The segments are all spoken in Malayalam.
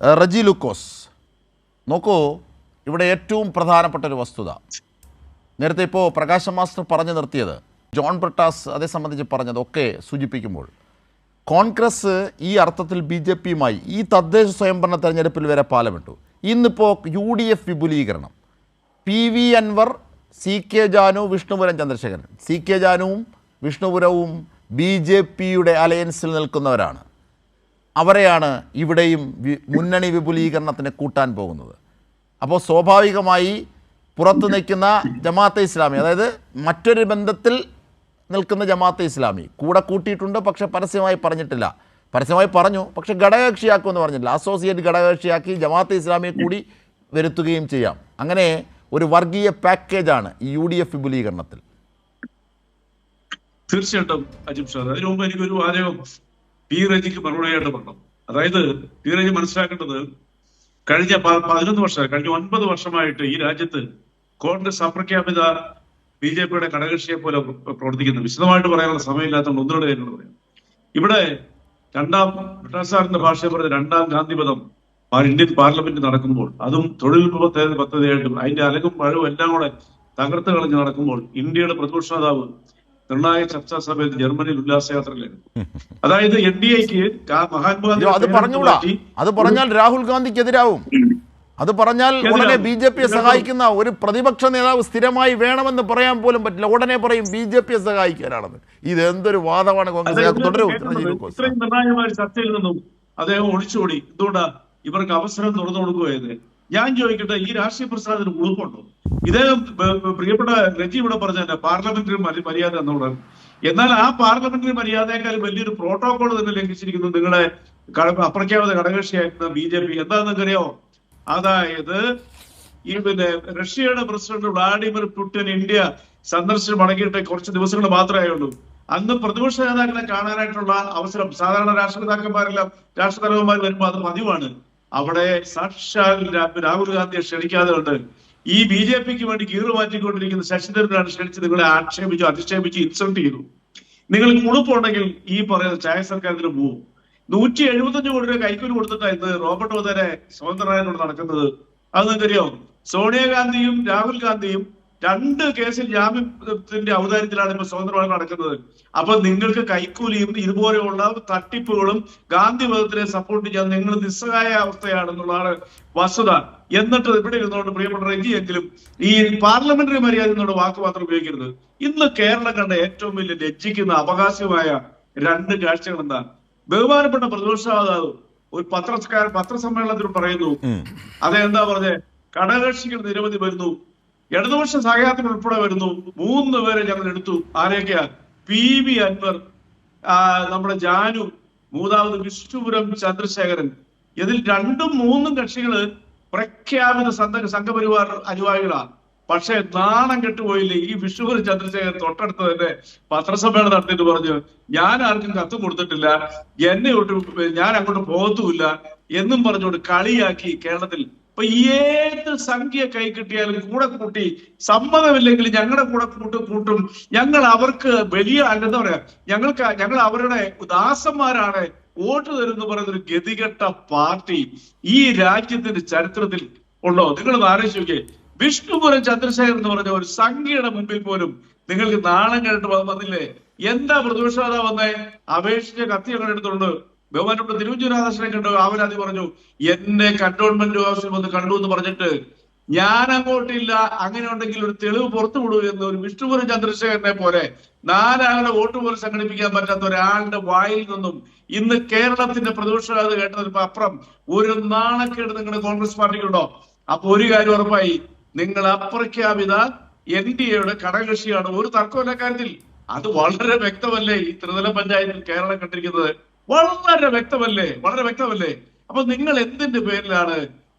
റജി ലൂക്കോസ്, നോക്കൂ, ഇവിടെ ഏറ്റവും പ്രധാനപ്പെട്ട ഒരു വസ്തുത നേരത്തെ ഇപ്പോൾ പ്രകാശ് മാസ്റ്റർ പറഞ്ഞു നിർത്തിയത്, ജോൺ ബ്രിട്ടാസ് അതേ സംബന്ധിച്ച് പറഞ്ഞതൊക്കെ സൂചിപ്പിക്കുമ്പോൾ കോൺഗ്രസ് ഈ അർത്ഥത്തിൽ ബി ജെ പിയുമായി ഈ തദ്ദേശ സ്വയംഭരണ തെരഞ്ഞെടുപ്പിൽ വരെ പാലമിട്ടു. ഇന്നിപ്പോൾ UDF വിപുലീകരണം, PV Anwar, CK Janu, Vishnupuram Chandrasekharan. CK ജാനുവും വിഷ്ണുപുരവും BJPയുടെ അലയൻസിൽ നിൽക്കുന്നവരാണ്. അവരെയാണ് ഇവിടെയും മുന്നണി വിപുലീകരണത്തിന് കൂട്ടാൻ പോകുന്നത്. അപ്പോൾ സ്വാഭാവികമായി പുറത്ത് നിൽക്കുന്ന ജമാഅത്തെ ഇസ്ലാമി, അതായത് മറ്റൊരു ബന്ധത്തിൽ നിൽക്കുന്ന ജമാഅത്തെ ഇസ്ലാമി കൂടെ കൂട്ടിയിട്ടുണ്ട്, പക്ഷേ പരസ്യമായി പറഞ്ഞിട്ടില്ല. പരസ്യമായി പറഞ്ഞു, പക്ഷേ ഘടകകക്ഷിയാക്കുമെന്ന് പറഞ്ഞിട്ടില്ല. അസോസിയേറ്റ് ഘടകകക്ഷിയാക്കി ജമാഅത്തെ ഇസ്ലാമിയെ കൂടി വരുത്തുകയും ചെയ്യാം. അങ്ങനെ ഒരു വർഗീയ പാക്കേജാണ് ഈ UDF വിപുലീകരണത്തിൽ. തീർച്ചയായിട്ടും അജിബ് സാർ, അതിനു മുമ്പ് എനിക്കൊരു വാചകം പി റജിക്ക് മറുപടിയായിട്ട് പറഞ്ഞു. അതായത് പി റജി മനസ്സിലാക്കേണ്ടത്, കഴിഞ്ഞ 11 വർഷം, കഴിഞ്ഞ 9 വർഷമായിട്ട് ഈ രാജ്യത്ത് കോൺഗ്രസ് അപ്രഖ്യാപിത BJPയുടെ ഘടകകക്ഷിയെ പോലെ പ്രവർത്തിക്കുന്നു. വിശദമായിട്ട് പറയാനുള്ള സമയമില്ലാത്തതുകൊണ്ട് ഒന്നുകൂടെ കാര്യങ്ങൾ പറയാം. ഇവിടെ ബ്രിട്ടാസ് സാറിന്റെ ഭാഷ പറഞ്ഞ രണ്ടാം ഗാന്ധിപഥം ഇന്ത്യൻ പാർലമെന്റ് നടക്കുമ്പോൾ, അതും തൊഴിൽ പദ്ധതിയായിട്ടും അതിന്റെ അലകും പഴവും എല്ലാം കൂടെ തകർത്ത് കളഞ്ഞ് നടക്കുമ്പോൾ, ഇന്ത്യയുടെ പ്രതിപക്ഷ നേതാവ് നിർണായക ചർച്ചാ സമയത്ത് ജർമ്മനിയിൽ ഉല്ലാസയാത്രയിലായിരുന്നു. അതായത് NDAക്ക് മഹാത്മാഗാന്ധി അത് പറഞ്ഞാൽ രാഹുൽ ഗാന്ധിക്കെതിരാവും. അത് പറഞ്ഞാൽ ഉടനെ BJPയെ സഹായിക്കുന്ന ഒരു പ്രതിപക്ഷ നേതാവ് സ്ഥിരമായി വേണമെന്ന് പറയാൻ പോലും പറ്റില്ല. ഉടനെ പറയും BJPയെ സഹായിക്കാനാണെന്ന്. ഇത് എന്തൊരു വാദമാണ് കോൺഗ്രസ്. ഇത്രയും നിർണായകമായ ചർച്ചയിൽ നിന്നും അദ്ദേഹം ഒളിച്ചോടി. എന്തുകൊണ്ടാ ഇവർക്ക് അവസരം തുറന്നു കൊടുക്കുകയത്? ഞാൻ ചോദിക്കട്ടെ, ഈ രാഷ്ട്രീയ പ്രസ്ഥാനത്തിന് ഉളുപ്പുണ്ടോ? ഇദ്ദേഹം പ്രിയപ്പെട്ട രജി ഇവിടെ പറഞ്ഞ പാർലമെന്ററി മര്യാദ എന്നുള്ളത്, എന്നാൽ ആ പാർലമെന്ററി മര്യാദയെക്കാൾ വലിയൊരു പ്രോട്ടോകോൾ തന്നെ ലംഘിച്ചിരിക്കുന്നു നിങ്ങളുടെ അപ്രഖ്യാപിത ഘടകകക്ഷിയായിരുന്ന BJP. എന്താണെന്ന് അറിയാമോ? അതായത് ഈ റഷ്യയുടെ പ്രസിഡന്റ് വ്ളാഡിമിർ പുടിൻ ഇന്ത്യ സന്ദർശനം മടങ്ങിയിട്ട് കുറച്ച് ദിവസങ്ങൾ മാത്രമേ ഉള്ളൂ. അന്ന് പ്രതിപക്ഷ നേതാക്കളെ കാണാനായിട്ടുള്ള അവസരം സാധാരണ രാഷ്ട്രപിതാക്കന്മാരെല്ലാം രാഷ്ട്രതലവന്മാർ വരുമ്പോൾ അത് പതിവാണ്. അവിടെ സാക്ഷാൽ രാഹുൽ ഗാന്ധിയെ ക്ഷണിക്കാതെ കൊണ്ട് ഈ BJPക്ക് വേണ്ടി ഗീറ് മാറ്റിക്കൊണ്ടിരിക്കുന്ന ശശി തരൂരാണ് ക്ഷണിച്ച് നിങ്ങളെ ആക്ഷേപിച്ചു, അധിക്ഷേപിച്ചു, ഇൻസൾട്ട് ചെയ്തു. നിങ്ങൾക്ക് ഉളുപ്പുണ്ടെങ്കിൽ ഈ പറയുന്ന ചായ സർക്കാരിന് പോവും. 175 കോടി രൂപ കൈക്കൂലി കൊടുത്തിട്ടാണ് ഇന്ന് റോബർട്ട് വധേരെ സ്വതന്ത്രനായതോട് നടക്കുന്നത്. അത് നിങ്ങൾക്കറിയാം. സോണിയാഗാന്ധിയും രാഹുൽ ഗാന്ധിയും 2 കേസിൽ ജാമ്യത്തിന്റെ ഔദാര്യത്തിലാണ് ഇപ്പൊ സ്വതന്ത്രമായി നടക്കുന്നത്. അപ്പൊ നിങ്ങൾക്ക് കൈക്കൂലിയും ഇതുപോലെയുള്ള തട്ടിപ്പുകളും ഗാന്ധി വധത്തിനെ സപ്പോർട്ട് ചെയ്യാൻ നിങ്ങൾ നിസ്സഹായ അവസ്ഥയാണെന്നുള്ളതാണ് വസ്തുത. എന്നിട്ട് ഇവിടെ ഇരുന്നുകൊണ്ട് പ്രിയപ്പെട്ട റജിയെങ്കിലും ഈ പാർലമെന്ററി മര്യാദ എന്നുള്ള വാക്ക് മാത്രം ഉപയോഗിക്കരുത്. ഇന്ന് കേരളം കണ്ട ഏറ്റവും വലിയ ലജ്ജിക്കുന്ന അപകാശമായ 2 കാഴ്ചകൾ എന്താണ്? ബഹുമാനപ്പെട്ട പ്രതിപക്ഷ നേതാവ് ഒരു പത്രസമ്മേളനത്തിൽ പറയുന്നു, അതെന്താ പറഞ്ഞേ, ഘടകകക്ഷികൾ നിരവധി വരുന്നു, ഇടതുപക്ഷ സഹയാത്രികൾ ഉൾപ്പെടെ വരുന്നു, 3 പേരെ ഞങ്ങൾ എടുത്തു. ആരൊക്കെയാ? PV അൻവർ, നമ്മുടെ ജാനു, 3ാമത് വിഷ്ണുപുരം ചന്ദ്രശേഖരൻ. ഇതിൽ 2ഉം 3ഉം കക്ഷികള് പ്രഖ്യാപിത സംഘപരിവാർ അനുഭാവികളാണ്. പക്ഷെ നാണം കെട്ടുപോയില്ലേ ഈ വിഷ്ണുപുരം ചന്ദ്രശേഖരൻ തൊട്ടടുത്ത് തന്നെ പത്രസമ്മേളനം നടത്തിയിട്ട് പറഞ്ഞു, ഞാൻ ആർക്കും കത്തും കൊടുത്തിട്ടില്ല, ഞാൻ അങ്ങോട്ട് പോകത്തുമില്ല എന്നും പറഞ്ഞുകൊണ്ട് കളിയാക്കി കേരളത്തിൽ. അപ്പൊ ഏത് സംഖ്യ കൈ കിട്ടിയാലും കൂടെ കൂട്ടി, സമ്മതമില്ലെങ്കിൽ ഞങ്ങളുടെ കൂടെ കൂട്ടും, ഞങ്ങൾ അവർക്ക് വലിയ എന്താ പറയാ, ഞങ്ങൾ അവരുടെ ദാസന്മാരാണ്, വോട്ട് തരുമെന്ന് പറയുന്നൊരു ഗതികെട്ട പാർട്ടി ഈ രാജ്യത്തിന്റെ ചരിത്രത്തിൽ ഉണ്ടോ? നിങ്ങളൊന്ന് ആലോചിച്ച് നോക്കിയേ. വിഷ്ണുപുരം ചന്ദ്രശേഖരൻ എന്ന് പറഞ്ഞ ഒരു സംഖ്യയുടെ മുമ്പിൽ പോലും നിങ്ങൾക്ക് നാണം കേട്ട് വന്നില്ലേ? എന്താ പ്രതിപക്ഷ നേതാവ് വന്നേ? അപേക്ഷിച്ച കത്തി അങ്ങനെ എടുത്തുകൊണ്ട് ബഹുമാനപ്പെട്ട തിരുവഞ്ചൂരാധാകൃഷ്ണനെ കണ്ടു. അവരാദ്യം പറഞ്ഞു, എന്നെ കന്റോൺമെന്റ് ഓഫീസിൽ വന്ന് കണ്ടു എന്ന് പറഞ്ഞിട്ട് ഞാൻ അങ്ങോട്ടില്ല, അങ്ങനെ ഉണ്ടെങ്കിൽ ഒരു തെളിവ് പുറത്തു വിടൂ എന്ന് ഒരു വിഷ്ണുപുരം ചന്ദ്രശേഖരനെ പോലെ 4 ആളുടെ വോട്ട് പോലും സംഘടിപ്പിക്കാൻ പറ്റാത്ത ഒരാളുടെ വായിൽ നിന്നും ഇന്ന് കേരളത്തിന്റെ പ്രതിപക്ഷ നേതാവ് കേട്ടതിന് അപ്പുറം ഒരു നാണക്കേട് നിങ്ങളുടെ കോൺഗ്രസ് പാർട്ടിക്കുണ്ടോ? അപ്പൊ ഒരു കാര്യം ഉറപ്പായി, നിങ്ങൾ അപ്രഖ്യാപിത NDAയുടെ ഘടകകക്ഷിയാണ്. ഒരു തർക്കമല്ല കാര്യത്തിൽ. അത് വളരെ വ്യക്തമല്ലേ ഈ ത്രിതല പഞ്ചായത്തിൽ കേരളം കണ്ടിരിക്കുന്നത്? വളരെ വ്യക്തമല്ലേ? അപ്പൊ നിങ്ങൾ എന്തിന്റെ പേരിലാണ്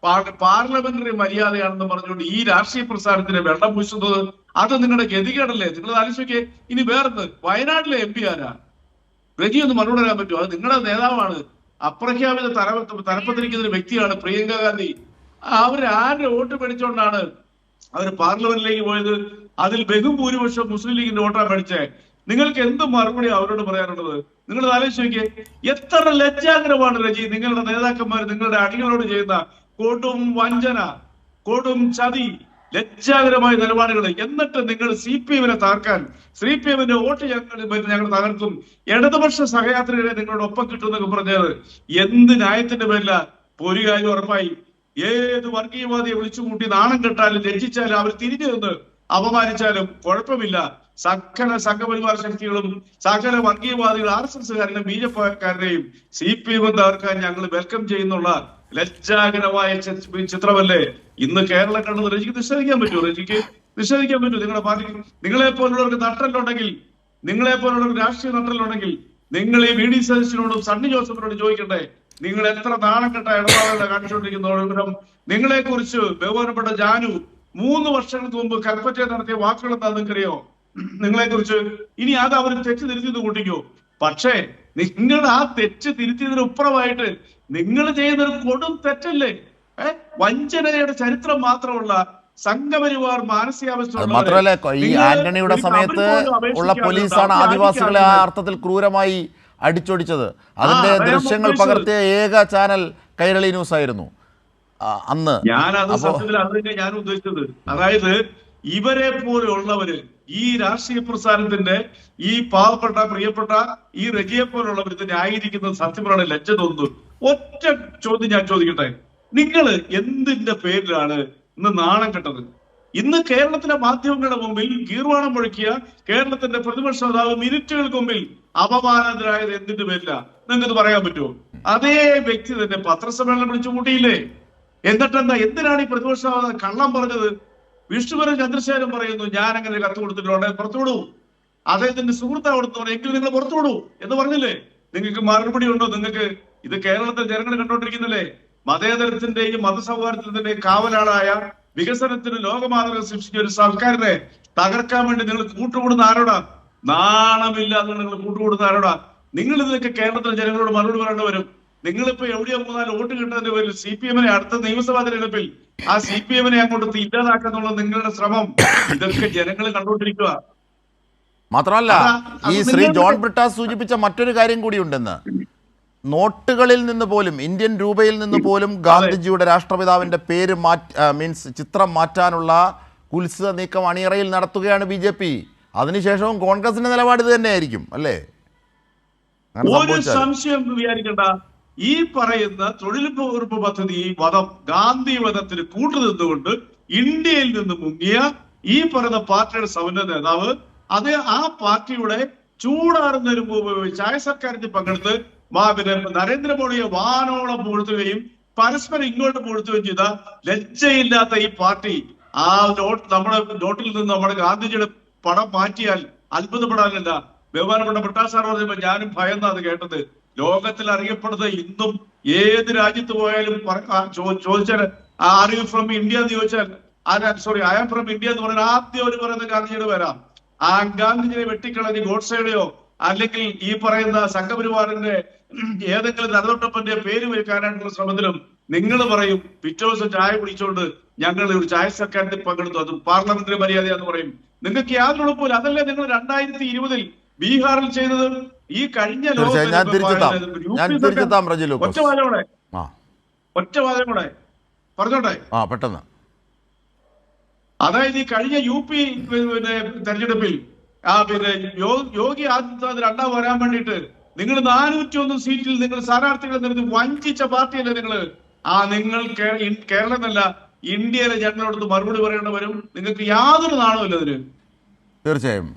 പാർലമെന്ററി മര്യാദയാണെന്ന് പറഞ്ഞുകൊണ്ട് ഈ രാഷ്ട്രീയ പ്രസ്ഥാനത്തിന് വെള്ളം പൂശുന്നത്? അത് നിങ്ങളുടെ ഗതികേടല്ലേ? നിങ്ങൾ ആലോചിക്കേ. ഇനി വേറെന്ന്, വയനാട്ടിലെ MP ആരാ? രജി ഒന്ന് മറുപടി പറയാൻ പറ്റുമോ? അത് നിങ്ങളുടെ നേതാവാണ്, അപ്രഖ്യാപിത തലപ്പത്തിരിക്കുന്ന ഒരു വ്യക്തിയാണ് പ്രിയങ്ക ഗാന്ധി. ആരുടെ വോട്ട് മേടിച്ചുകൊണ്ടാണ് അവർ പാർലമെന്റിലേക്ക് പോയത്? അതിൽ ബഹുഭൂരിപക്ഷം മുസ്ലിം ലീഗിന്റെ വോട്ടാണ് മേടിച്ചേ. നിങ്ങൾക്ക് എന്ത് മറുപടി അവരോട് പറയാനുള്ളത്? നിങ്ങൾ ആലോചിച്ച് നോക്കിയേ, എത്ര ലജ്ജാകരമാണ് രജി നിങ്ങളുടെ നേതാക്കന്മാർ നിങ്ങളുടെ അണികളോട് ചെയ്യുന്ന കൊടും വഞ്ചന, കൊടും ചതി, ലജ്ജാകരമായ നിലപാടുകൾ. എന്നിട്ട് നിങ്ങൾ CPM-നെ തകർക്കാൻ, CPM-ന്റെ വോട്ട് ഞങ്ങൾ തകർക്കും, ഇടതുപക്ഷ സഹയാത്രികരെ നിങ്ങളുടെ ഒപ്പം കിട്ടുമെന്നൊക്കെ പറഞ്ഞത് എന്ത് ന്യായത്തിന്റെ പേരില? ഒരു കാര്യം ഉറപ്പായി, ഏത് വർഗീയവാദിയെ വിളിച്ചുകൂട്ടി നാണം കെട്ടാലും ലജ്ജിച്ചാലും അവർ തിരിഞ്ഞു നിന്ന് അപമാനിച്ചാലും കുഴപ്പമില്ല. സകല സംഘപരിവാർ ശക്തികളും സകല വർഗീയവാദികൾ RSSകാരനെയും BJP-കാരനെയും CPM തകർക്കാൻ ഞങ്ങൾ വെൽക്കം ചെയ്യുന്നുള്ള ലജ്ജാകരമായ ചിത്രമല്ലേ ഇന്ന് കേരളം കണ്ടത്? രജിക്ക് നിഷേധിക്കാൻ പറ്റുമോ? രജിക്ക് നിഷേധിക്കാൻ പറ്റുമോ? നിങ്ങളുടെ പാർട്ടി നിങ്ങളെ പോലുള്ളവർക്ക് നട്ടലുണ്ടെങ്കിൽ, നിങ്ങളെ പോലുള്ളവർക്ക് രാഷ്ട്രീയ നട്ടലുണ്ടെങ്കിൽ നിങ്ങൾ ഈ VD സതീശനോടും സണ്ണി ജോസഫിനോടും ചോദിക്കട്ടെ, നിങ്ങൾ എത്ര നാണക്കെട്ട ഇടപാടുകളെ കാണിച്ചുകൊണ്ടിരിക്കുന്ന നിങ്ങളെ കുറിച്ച് ബഹുമാനപ്പെട്ട ജാനു 3 വർഷങ്ങൾക്ക് മുമ്പ് കൽപ്പറ്റ നടത്തിയ വാക്കുകൾ എന്താ നിങ്ങൾക്കറിയോ? നിങ്ങളെ കുറിച്ച് ഇനി അത് അവർ തെറ്റ് തിരുത്തിയത് കൂട്ടിക്കോ. പക്ഷേ നിങ്ങളുടെ ആ തെറ്റ് തിരുത്തിയതിന് ഉപ്പുറമായിട്ട് നിങ്ങൾ ചെയ്യുന്നൊരു കൊടും തെറ്റല്ലേ? വഞ്ചനയുടെ ചരിത്രം മാത്രമുള്ള സംഘപരിവാർ മാനസികാവസ്ഥ. മാത്രമല്ല, ഈ ആന്റണിയുടെ സമയത്ത് ഉള്ള പോലീസാണ് ആദിവാസികളെ ആ അർത്ഥത്തിൽ ക്രൂരമായി അടിച്ചൊടിച്ചത്. അതിന്റെ ദൃശ്യങ്ങൾ പകർത്തിയ ഏക ചാനൽ കൈരളി ന്യൂസ് ആയിരുന്നു അന്ന്. ഞാനത് സത്യത്തിൽ അതിനെ ഞാൻ ഉദ്ദേശിച്ചത്, അതായത് ഇവരെ പോലെയുള്ളവര് ഈ രാഷ്ട്രീയ പ്രസ്ഥാനത്തിന്റെ ഈ പാവപ്പെട്ട പ്രിയപ്പെട്ട ഈ രജിയെ പോലുള്ളവർ ഇത് ന്യായീകരിക്കുന്നത് സത്യമാണ് ലജ്ജ തോന്നുന്നു. ഒറ്റ ചോദ്യം ഞാൻ ചോദിക്കട്ടെ, നിങ്ങൾ എന്തിന്റെ പേരിലാണ് ഇന്ന് നാണം കെട്ടത്? ഇന്ന് കേരളത്തിലെ മാധ്യമങ്ങളുടെ മുമ്പിൽ ഗീർവാണം മുഴക്കിയ കേരളത്തിന്റെ പ്രതിപക്ഷ നേതാവ് മിനിറ്റുകൾക്ക് മുമ്പിൽ അപമാനത്തിലായത് എന്തിന്റെ പേരില? നിങ്ങൾക്ക് പറയാൻ പറ്റുമോ? അതേ വ്യക്തി തന്നെ പത്രസമ്മേളനം വിളിച്ചു കൂട്ടിയില്ലേ? എന്നിട്ടെന്താ, എന്തിനാണ് ഈ പ്രതിപക്ഷ കള്ളം പറഞ്ഞത്? വിഷ്ണുപുരം ചന്ദ്രശേഖരൻ പറയുന്നു ഞാൻ അങ്ങനെ കത്ത് കൊടുത്തിട്ടുണ്ട്, പുറത്തുവിടൂ. അദ്ദേഹത്തിന്റെ സുഹൃത്ത് കൊടുത്തു, എങ്കിലും നിങ്ങൾ പുറത്തുവിടൂ എന്ന് പറഞ്ഞില്ലേ? നിങ്ങൾക്ക് മറുപടി ഉണ്ടോ? നിങ്ങൾക്ക് ഇത് കേരളത്തിൽ ജനങ്ങൾ കണ്ടുകൊണ്ടിരിക്കുന്നില്ലേ? മതേതരത്തിന്റെയും മതസൗഹാർദ്ദത്തിന്റെയും കാവലാളായ വികസനത്തിന് ലോകമാതൃക സൃഷ്ടിച്ച ഒരു സർക്കാരിനെ തകർക്കാൻ വേണ്ടി നിങ്ങൾ കൂട്ടുകൂടുന്ന ആരോടാ? നാണമില്ലാതെ നിങ്ങൾ കൂട്ടുകൂടുന്ന ആരോടാ? നിങ്ങൾ ഇതിനൊക്കെ കേരളത്തിലെ ജനങ്ങളോട് മറുപടി പറയേണ്ടി വരും. നിങ്ങളിപ്പോ എവിടെയോ 3-4 വോട്ട് കിട്ടുന്നതിന്റെ പേരിൽ CPM-നെ അടുത്ത നിയമസഭാ തെരഞ്ഞെടുപ്പിൽ ആ CPM-നെ അങ്ങോട്ട് ഇല്ലാതാക്കാന്നുള്ള നിങ്ങളുടെ ശ്രമം ഇതൊക്കെ ജനങ്ങൾ കണ്ടുകൊണ്ടിരിക്കുക. മാത്രമല്ല, ഈ ശ്രീ ജോൺ ബ്രിട്ടാസ് സൂചിപ്പിച്ച മറ്റൊരു കാര്യം കൂടി ഉണ്ടെന്ന്. നോട്ടുകളിൽ നിന്ന് പോലും, ഇന്ത്യൻ രൂപയിൽ നിന്ന് പോലും ഗാന്ധിജിയുടെ രാഷ്ട്രപിതാവിന്റെ പേര് മീൻസ് ചിത്രം മാറ്റാനുള്ള കുൽസിത നീക്കം അണിയറയിൽ നടത്തുകയാണ് BJP. അതിനുശേഷവും കോൺഗ്രസിന്റെ നിലപാട് ഇത് തന്നെയായിരിക്കും അല്ലേ? ഒരു സംശയം വിചാരിക്കണ്ട. ഈ പറയുന്ന തൊഴിലുറപ്പ് പദ്ധതി വധം, ഗാന്ധി വധത്തിന് കൂട്ടുനിന്നുകൊണ്ട് ഇന്ത്യയിൽ നിന്ന് മുങ്ങിയ ഈ പറയുന്ന പാർട്ടിയുടെ സമുന്നത നേതാവ് അത് ആ പാർട്ടിയുടെ ചൂടാറുന്നതിന് മുമ്പ് ചായ സർക്കാരിൽ പങ്കെടുത്ത് നരേന്ദ്രമോദിയെ വാനോളം പുകഴ്ത്തുകയും പരസ്പരം ഇങ്ങോട്ട് പുകഴ്ത്തുകയും ചെയ്ത ലജ്ജയില്ലാത്ത ഈ പാർട്ടി ആ നമ്മുടെ നോട്ടിൽ നിന്ന് നമ്മുടെ ഗാന്ധിജിയുടെ പടം മാറ്റിയാൽ അത്ഭുതപ്പെടാനില്ല. ബഹുമാനപ്പെട്ട ബ്രിട്ടാസ് സാർ പറഞ്ഞപ്പോ ഞാനും ഭയന്നാ അത് കേട്ടത്. ലോകത്തിൽ അറിയപ്പെടുന്നത് ഇന്നും ഏത് രാജ്യത്ത് പോയാലും ചോദിച്ചാൽ ആർ യു ഫ്രം ഇന്ത്യ എന്ന് ചോദിച്ചാൽ ഐ ആം ഫ്രം ഇന്ത്യ എന്ന് പറഞ്ഞാൽ ആദ്യം ഒരു പറയുന്ന ഗാന്ധിജിയുടെ വരാം. ആ ഗാന്ധിജിയെ വെട്ടിക്കളഞ്ഞ് ഗോഡ്സെയുടെയോ അല്ലെങ്കിൽ ഈ പറയുന്ന സംഘപരിവാറിന്റെ ഏതെങ്കിലും നരതൊട്ടപ്പന്റെ പേര് വെക്കാനായിട്ടുള്ള ശ്രമത്തിലും നിങ്ങൾ പറയും പിറ്റേ ദിവസം ചായ കുടിച്ചോണ്ട് ഞങ്ങൾ ഒരു ചായ സർക്കാരിൽ പങ്കെടുത്തു, അത് പാർലമെന്ററി മര്യാദയാന്ന് പറയും. നിങ്ങൾക്ക് യാതൊരു എളുപ്പമില്ല. അതല്ലേ നിങ്ങൾ 2020 ബീഹാറിൽ ചെയ്തത്? ഈ കഴിഞ്ഞ ഒറ്റ വാദം കൂടെ പറഞ്ഞോട്ടെ പെട്ടെന്ന്. അതായത് ഈ കഴിഞ്ഞ UP തെരഞ്ഞെടുപ്പിൽ യോഗി ആദിത്യനാഥ് രണ്ടാം വരാൻ വേണ്ടിയിട്ട് നിങ്ങൾ 401 സീറ്റിൽ നിങ്ങൾ സ്ഥാനാർത്ഥികളെ നിർത്തി വഞ്ചിച്ച പാർട്ടിയല്ലേ നിങ്ങള്? നിങ്ങൾ കേരളമല്ല ഇന്ത്യയിലെ ജനങ്ങളോട് മറുപടി പറയേണ്ടി വരും. നിങ്ങൾക്ക് യാതൊരു നാണമില്ല അതിന്. തീർച്ചയായും.